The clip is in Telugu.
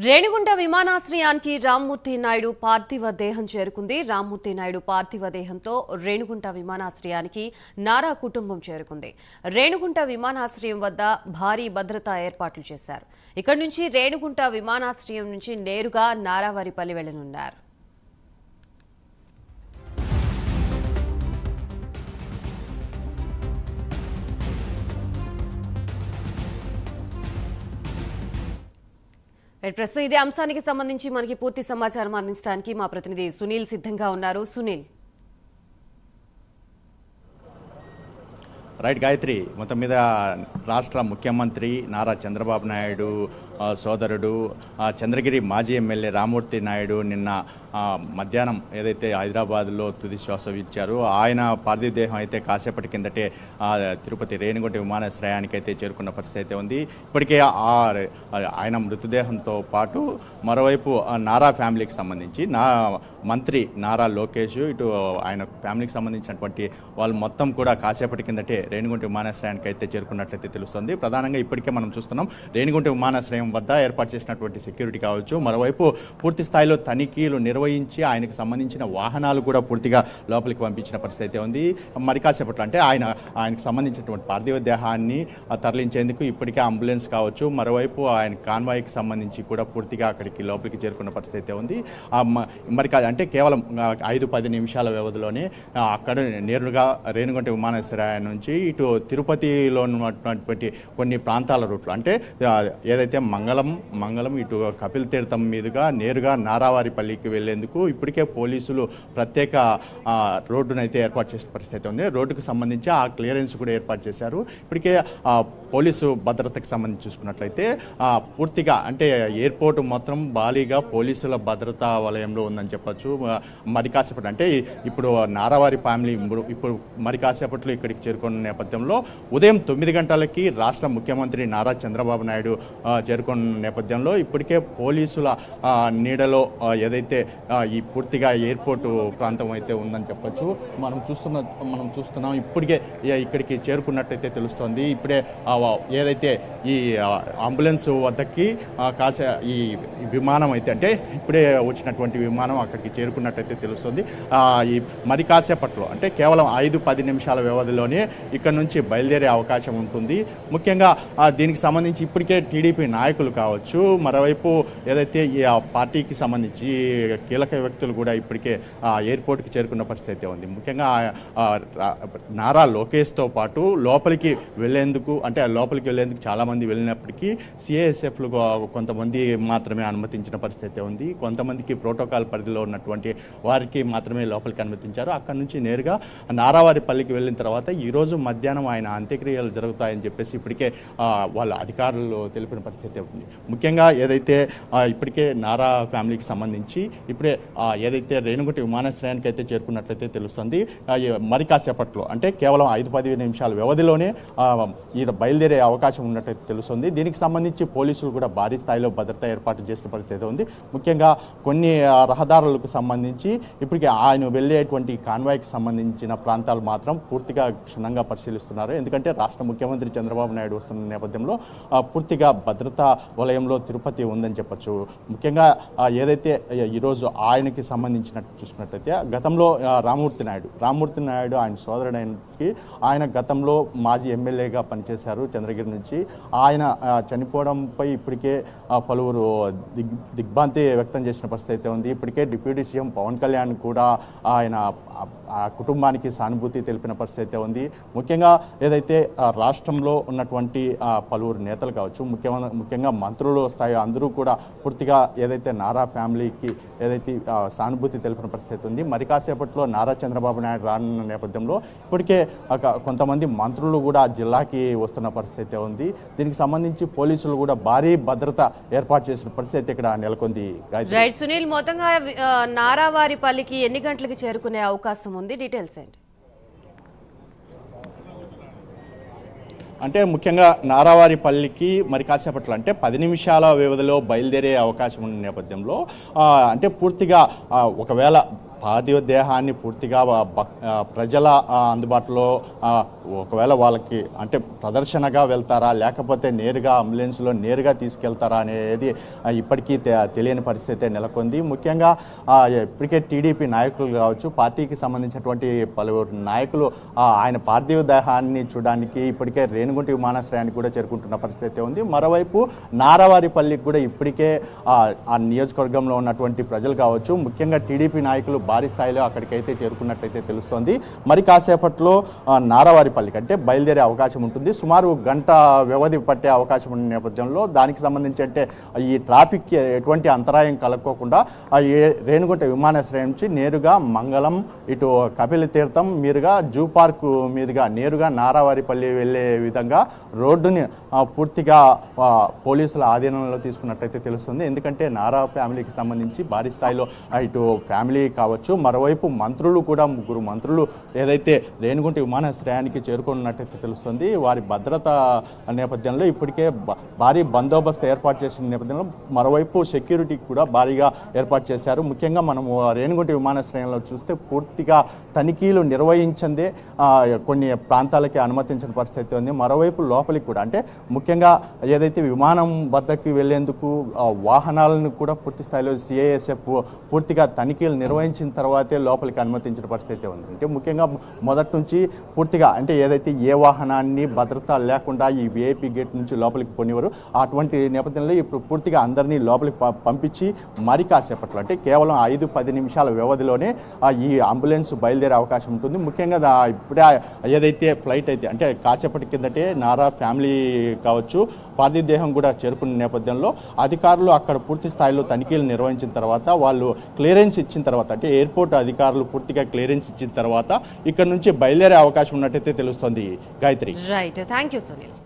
రేణిగుంట విమానాశ్రయానికి రామ్మూర్తి నాయుడు పార్థివ దేహం చేరుకుంది. రామ్మూర్తి నాయుడు పార్థివ దేహంతో రేణిగుంట విమానాశ్రయానికి నారా కుటుంబం చేరుకుంది. రేణిగుంట విమానాశ్రయం వద్ద భారీ భద్రతా ఏర్పాట్లు చేశారు. ఇక్కడి నుంచి రేణిగుంట విమానాశ్రయం నుంచి నేరుగా నారావారిపల్లి వెళ్లనున్నారు. ప్రస్తుతం ఇదే అంశానికి సంబంధించి మనకి పూర్తి సమాచారం అందించడానికి మా ప్రతినిధి సునీల్ సిద్ధంగా ఉన్నారు. సునీల్, రైట్ గాయత్రి, మొత్తం మీద రాష్ట్ర ముఖ్యమంత్రి నారా చంద్రబాబు నాయుడు సోదరుడు చంద్రగిరి మాజీ ఎమ్మెల్యే రామ్మూర్తి నాయుడు నిన్న మధ్యాహ్నం ఏదైతే హైదరాబాద్లో తుది శ్వాస ఇచ్చారో ఆయన పార్థివ దేహం అయితే కాసేపటి కిందటే తిరుపతి రేణిగుంట విమానాశ్రయానికి అయితే చేరుకున్న పరిస్థితి అయితే ఉంది. ఇప్పటికే ఆయన మృతదేహంతో పాటు మరోవైపు నారా ఫ్యామిలీకి సంబంధించి మంత్రి నారా లోకేష్ ఇటు ఆయన ఫ్యామిలీకి సంబంధించినటువంటి వాళ్ళు మొత్తం కూడా కాసేపటి కిందటే రేణిగుంట విమానాశ్రయానికి అయితే చేరుకున్నట్లయితే తెలుస్తుంది. ప్రధానంగా ఇప్పటికే మనం చూస్తున్నాం రేణిగుంట విమానాశ్రయం వద్ద ఏర్పాటు చేసినటువంటి సెక్యూరిటీ కావచ్చు, మరోవైపు పూర్తి స్థాయిలో తనిఖీలు నిర్వహించి ఆయనకు సంబంధించిన వాహనాలు కూడా పూర్తిగా లోపలికి పంపించిన పరిస్థితి అయితే ఉంది. మరి కాసేపట్లో అంటే ఆయనకు సంబంధించినటువంటి పార్థివ దేహాన్ని తరలించేందుకు ఇప్పటికే అంబులెన్స్ కావచ్చు, మరోవైపు ఆయన కాన్వాయ్కి సంబంధించి కూడా పూర్తిగా అక్కడికి లోపలికి చేరుకున్న పరిస్థితి అయితే ఉంది. మరి అంటే కేవలం 5-10 నిమిషాల వ్యవధిలోనే అక్కడ నేరుగా రేణిగుంట విమానాశ్రయం నుంచి ఇటు తిరుపతిలో ఉన్నటువంటి కొన్ని ప్రాంతాల రూట్లు అంటే ఏదైతే మంగళం ఇటు కపిల్ తీర్థం మీదుగా నేరుగా నారావారిపల్లికి వెళ్లేందుకు ఇప్పటికే పోలీసులు ప్రత్యేక రోడ్డునైతే ఏర్పాటు చేసిన పరిస్థితి ఉంది. రోడ్డుకు సంబంధించి ఆ క్లియరెన్స్ కూడా ఏర్పాటు చేశారు. ఇప్పటికే పోలీసు భద్రతకు సంబంధించి చూసుకున్నట్లయితే పూర్తిగా అంటే ఎయిర్పోర్ట్ మొత్తం భారీగా పోలీసుల భద్రతా వలయంలో ఉందని చెప్పచ్చు. మరి కాసేపటి అంటే ఇప్పుడు నారావారి ఫ్యామిలీ ఇప్పుడు మరి కాసేపట్లో ఇక్కడికి చేరుకున్న నేపథ్యంలో ఉదయం 9 గంటలకి రాష్ట్ర ముఖ్యమంత్రి నారా చంద్రబాబు నాయుడు చేరుకున్న నేపథ్యంలో ఇప్పటికే పోలీసుల నీడలో ఏదైతే ఈ పూర్తిగా ఎయిర్పోర్టు ప్రాంతం అయితే ఉందని చెప్పచ్చు. మనం చూస్తున్నాం ఇప్పటికే ఇక్కడికి చేరుకున్నట్టయితే తెలుస్తోంది. ఇప్పుడే ఏదైతే ఈ అంబులెన్స్ వద్దకి ఈ విమానం అయితే అంటే ఇప్పుడే వచ్చినటువంటి విమానం అక్కడికి చేరుకున్నట్టయితే తెలుస్తుంది. ఈ మరి కాసేపట్లో అంటే కేవలం 5-10 నిమిషాల వ్యవధిలోనే ఇక్కడ నుంచి బయలుదేరే అవకాశం ఉంటుంది. ముఖ్యంగా దీనికి సంబంధించి ఇప్పటికే టీడీపీ నాయకులు కావచ్చు, మరోవైపు ఏదైతే ఈ పార్టీకి సంబంధించి కీలక వ్యక్తులు కూడా ఇప్పటికే ఎయిర్పోర్ట్కి చేరుకున్న పరిస్థితి ఉంది. ముఖ్యంగా నారా లోకేష్తో పాటు లోపలికి వెళ్లేందుకు చాలామంది వెళ్ళినప్పటికీ సిఐఎస్ఎఫ్లు కొంతమంది మాత్రమే అనుమతించిన పరిస్థితి ఉంది. కొంతమందికి ప్రోటోకాల్ పరిధిలో ఉన్నటువంటి వారికి మాత్రమే లోపలికి అనుమతించారు. అక్కడి నుంచి నేరుగా నారావారిపల్లికి వెళ్ళిన తర్వాత ఈరోజు మధ్యాహ్నం ఆయన అంత్యక్రియలు జరుగుతాయని చెప్పేసి ఇప్పటికే వాళ్ళ అధికారులు తెలిపిన పరిస్థితి ఉంది. ముఖ్యంగా ఏదైతే ఇప్పటికే నారా ఫ్యామిలీకి సంబంధించి ఇప్పుడే ఏదైతే రేణిగుంట విమానాశ్రయానికి అయితే చేరుకున్నట్లయితే తెలుస్తుంది. మరి కాసేపట్లో అంటే కేవలం 5-10 నిమిషాల వ్యవధిలోనే బయలుదేరే అవకాశం ఉన్నట్టయితే తెలుస్తుంది. దీనికి సంబంధించి పోలీసులు కూడా భారీ స్థాయిలో భద్రత ఏర్పాటు చేసిన పరిస్థితి ఉంది. ముఖ్యంగా కొన్ని రహదారులకు సంబంధించి ఇప్పటికే ఆయన వెళ్ళేటువంటి కాన్వాయ్కి సంబంధించిన ప్రాంతాలు మాత్రం పూర్తిగా క్షుణ్ణంగా పరిశీలిస్తున్నారు. ఎందుకంటే రాష్ట్ర ముఖ్యమంత్రి చంద్రబాబు నాయుడు వస్తున్న నేపథ్యంలో పూర్తిగా భద్రతా వలయంలో తిరుపతి ఉందని చెప్పచ్చు. ముఖ్యంగా ఏదైతే ఈరోజు ఆయనకి సంబంధించినట్టు చూసుకున్నట్లయితే గతంలో రామ్మూర్తి నాయుడు ఆయన సోదరుడానికి ఆయన గతంలో మాజీ ఎమ్మెల్యేగా పనిచేశారు చంద్రగిరి నుంచి. ఆయన చనిపోవడంపై ఇప్పటికే పలువురు దిగ్భ్రాంతి వ్యక్తం చేసిన పరిస్థితి అయితే ఉంది. ఇప్పటికే డిప్యూటీ సీఎం పవన్ కళ్యాణ్ కూడా ఆయన కుటుంబానికి సానుభూతి తెలిపిన పరిస్థితి అయితే ఉంది. ముఖ్యంగా ఏదైతే రాష్ట్రంలో ఉన్నటువంటి పలువురు నేతలు కావచ్చు, ముఖ్యంగా మంత్రుల స్థాయి అందరూ కూడా పూర్తిగా ఏదైతే నారా ఫ్యామిలీకి ఏదైతే సానుభూతి తెలిపిన పరిస్థితి ఉంది. మరి కాసేపట్లో నారా చంద్రబాబు నాయుడు రానున్న నేపథ్యంలో ఇప్పటికే కొంతమంది మంత్రులు కూడా జిల్లాకి వస్తున్న పరిస్థితి ఉంది. దీనికి సంబంధించి పోలీసులు కూడా భారీ భద్రత ఏర్పాటు చేసిన పరిస్థితి ఇక్కడ నెలకొంది. సునీల్, మొత్తంగా నారావారిపల్లికి ఎన్ని గంటలకు చేరుకునే అవకాశం ఉంది? డీటెయిల్స్ ఏంటి? అంటే ముఖ్యంగా నారావారిపల్లికి మరి కాసేపట్లో అంటే 10 నిమిషాల వ్యవధిలో బయలుదేరే అవకాశం ఉన్న నేపథ్యంలో అంటే పూర్తిగా ఒకవేళ పార్థివ దేహాన్ని పూర్తిగా ప్రజల అందుబాటులో ఒకవేళ వాళ్ళకి అంటే ప్రదర్శనగా వెళ్తారా లేకపోతే నేరుగా అంబులెన్స్లో నేరుగా తీసుకెళ్తారా అనేది ఇప్పటికీ తెలియని పరిస్థితి నెలకొంది. ముఖ్యంగా ఇప్పటికే టీడీపీ నాయకులు కావచ్చు, పార్టీకి సంబంధించినటువంటి పలువురు నాయకులు ఆయన పార్థివ దేహాన్ని చూడడానికి ఇప్పటికే రేణిగుంట విమానాశ్రయానికి కూడా చేరుకుంటున్న పరిస్థితి ఉంది. మరోవైపు నారావారిపల్లికి కూడా ఇప్పటికే ఆ నియోజకవర్గంలో ఉన్నటువంటి ప్రజలు కావచ్చు, ముఖ్యంగా టీడీపీ నాయకులు భారీ స్థాయిలో అక్కడికైతే చేరుకున్నట్లయితే తెలుస్తోంది. మరి కాసేపట్లో నారావారిపల్లికి అంటే బయలుదేరే అవకాశం ఉంటుంది. సుమారు గంట వ్యవధి పట్టే అవకాశం ఉన్న నేపథ్యంలో దానికి సంబంధించి అంటే ఈ ట్రాఫిక్ ఎటువంటి అంతరాయం కలగకోకుండా రేణిగుంట విమానాశ్రయం నుంచి నేరుగా మంగళం ఇటు కపిల తీర్థం మీదుగా జూ పార్క్ మీదుగా నేరుగా నారావారిపల్లి వెళ్ళే విధంగా రోడ్డుని పూర్తిగా పోలీసుల ఆధీనంలో తీసుకున్నట్లయితే తెలుస్తుంది. ఎందుకంటే నారా ఫ్యామిలీకి సంబంధించి భారీ స్థాయిలో ఇటు ఫ్యామిలీ కావచ్చు, మరోవైపు మంత్రులు కూడా 3 మంత్రులు ఏదైతే రేణిగుంట విమానాశ్రయానికి చేరుకున్నట్టయితే తెలుస్తుంది. వారి భద్రత నేపథ్యంలో ఇప్పటికే భారీ బందోబస్తు ఏర్పాటు చేసిన నేపథ్యంలో మరోవైపు సెక్యూరిటీ కూడా భారీగా ఏర్పాటు చేశారు. ముఖ్యంగా మనము రేణిగుంట విమానాశ్రయంలో చూస్తే పూర్తిగా తనిఖీలు నిర్వహించిందే కొన్ని ప్రాంతాలకి అనుమతించిన పరిస్థితి ఉంది. మరోవైపు లోపలికి కూడా అంటే ముఖ్యంగా ఏదైతే విమానం వద్దకు వెళ్లేందుకు వాహనాలను కూడా పూర్తి స్థాయిలో సిఐఎస్ఎఫ్ పూర్తిగా తనిఖీలు నిర్వహించిన తర్వాతే లోపలికి అనుమతించిన పరిస్థితి ఉంది. అంటే ముఖ్యంగా మొదటి నుంచి పూర్తిగా అంటే ఏదైతే ఏ వాహనాన్ని భద్రత లేకుండా ఈ విఐపి గేట్ నుంచి లోపలికి పోనివారు అటువంటి నేపథ్యంలో ఇప్పుడు పూర్తిగా అందరినీ లోపలికి పంపించి మరి కాసేపట్లో అంటే కేవలం 5-10 నిమిషాల వ్యవధిలోనే ఈ అంబులెన్స్ బయలుదేరే అవకాశం ఉంటుంది. ముఖ్యంగా ఇప్పుడే ఏదైతే ఫ్లైట్ అయితే అంటే కాసేపటి కిందటే నారా ఫ్యామిలీ కావచ్చు పార్థివ దేహం కూడా చేరుకున్న నేపథ్యంలో అధికారులు అక్కడ పూర్తి స్థాయిలో తనిఖీలు నిర్వహించిన తర్వాత వాళ్ళు క్లియరెన్స్ ఇచ్చిన తర్వాత అంటే ఎయిర్పోర్ట్ అధికారులు పూర్తిగా క్లియరెన్స్ ఇచ్చిన తర్వాత ఇక్కడ నుంచి బయలుదేరే అవకాశం ఉన్నట్టయితే తెలుస్తోంది. Gayatri. Right, thank you Sunil.